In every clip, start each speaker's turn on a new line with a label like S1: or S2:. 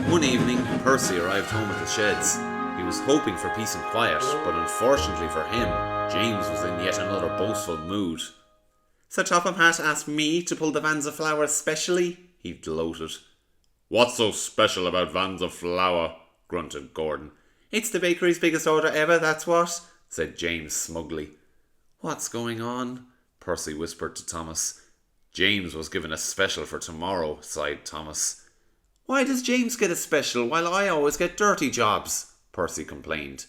S1: One evening, Percy arrived home at the sheds. He was hoping for peace and quiet, but unfortunately for him, James was in yet another boastful mood. Sir Topham Hatt asked me to pull the vans of flour specially, he gloated. What's so special about vans of flour? Grunted Gordon. It's the bakery's biggest order ever, that's what, said James smugly. What's going on? Percy whispered to Thomas. James was given a special for tomorrow, sighed Thomas. Why does James get a special while I always get dirty jobs? Percy complained.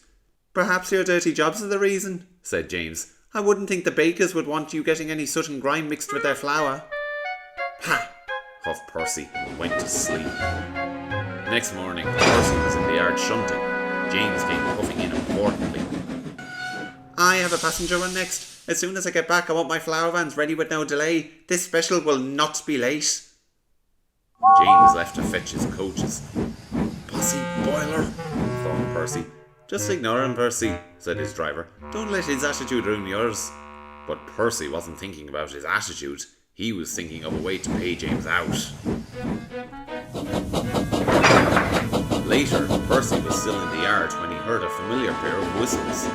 S1: Perhaps your dirty jobs are the reason, said James. I wouldn't think the bakers would want you getting any soot and grime mixed with their flour. Ha! Huffed Percy and went to sleep. Next morning, Percy was in the yard shunting. James came puffing in importantly. I have a passenger run next. As soon as I get back, I want my flour vans ready with no delay. This special will not be late. James left to fetch his coaches. Pussy boiler, thought Percy. Just ignore him, Percy, said his driver. Don't let his attitude ruin yours. But Percy wasn't thinking about his attitude. He was thinking of a way to pay James out. Later, Percy was still in the yard when he heard a familiar pair of whistles.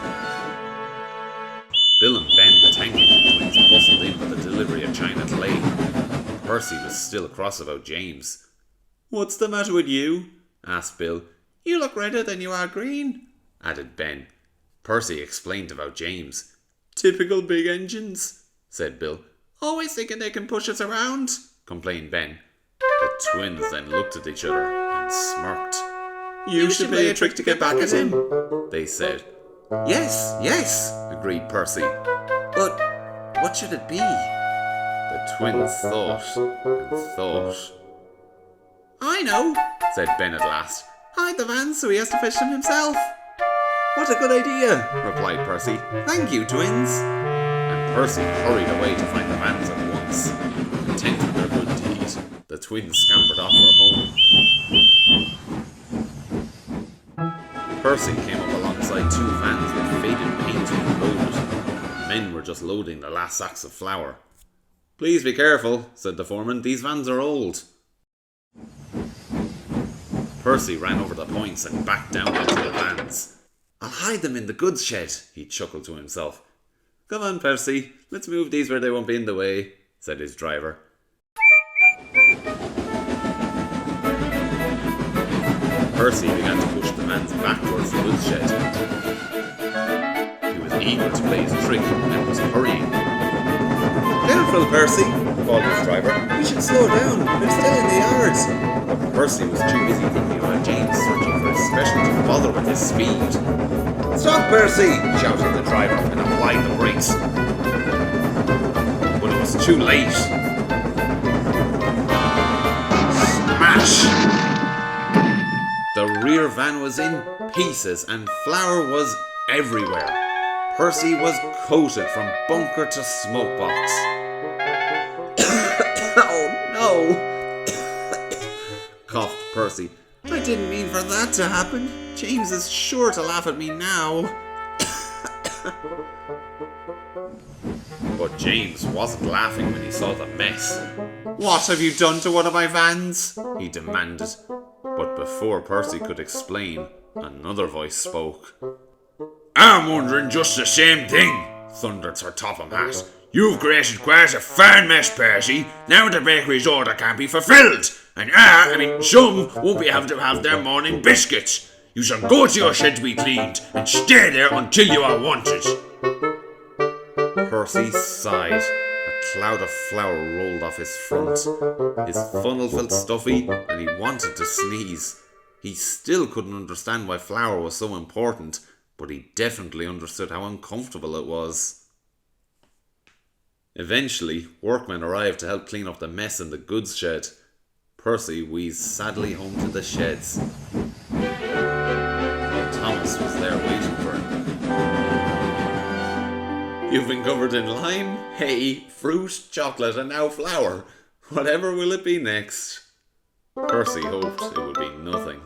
S1: Bill and Ben, the tanking twins, bustled in with the delivery of China clay. Percy was still cross about James. What's the matter with you? Asked Bill. You look redder than you are green, added Ben. Percy explained about James. Typical big engines, said Bill. Always thinking they can push us around, complained Ben. The twins then looked at each other and smirked. You should play a trick to get back at him, they said. Yes, agreed Percy. But what should it be? The twins thought and thought. I know, said Ben at last. Hide the vans so he has to fetch them himself. What a good idea, replied Percy. Thank you, twins. And Percy hurried away to find the vans at once. Content with their good deed, the twins scampered off for home. Percy came up alongside two vans with faded paint loaded. Men were just loading the last sacks of flour. Please be careful, said the foreman. These vans are old. Percy ran over the points and backed down into the vans. I'll hide them in the goods shed, he chuckled to himself. Come on, Percy, let's move these where they won't be in the way, said his driver. Percy began to push the vans back towards the goods shed. He was eager to play his trick and was hurrying. Careful, Percy, called his driver. We should slow down. They're still in the yards. But Percy was too busy thinking about James searching for his special to bother with his speed. Stop, Percy! Shouted the driver and applied the brakes. But it was too late. Smash! The rear van was in pieces and flour was everywhere. Percy was coated from bunker to smokebox. Oh no! Coughed Percy. I didn't mean for that to happen. James is sure to laugh at me now. But James wasn't laughing when he saw the mess. What have you done to one of my vans? He demanded. But before Percy could explain, another voice spoke. I'm wondering just the same thing, thundered Sir Topham Hatt. You've created quite a fine mess, Percy. Now the bakery's order can't be fulfilled. And some won't be able to have their morning biscuits. You shall go to your shed to be cleaned and stay there until you are wanted. Percy sighed. A cloud of flour rolled off his front. His funnel felt stuffy and he wanted to sneeze. He still couldn't understand why flour was so important, but he definitely understood how uncomfortable it was. Eventually, workmen arrived to help clean up the mess in the goods shed. Percy wheezed sadly home to the sheds. Thomas was there waiting for him. You've been covered in lime, hay, fruit, chocolate, and now flour. Whatever will it be next? Percy hoped it would be nothing.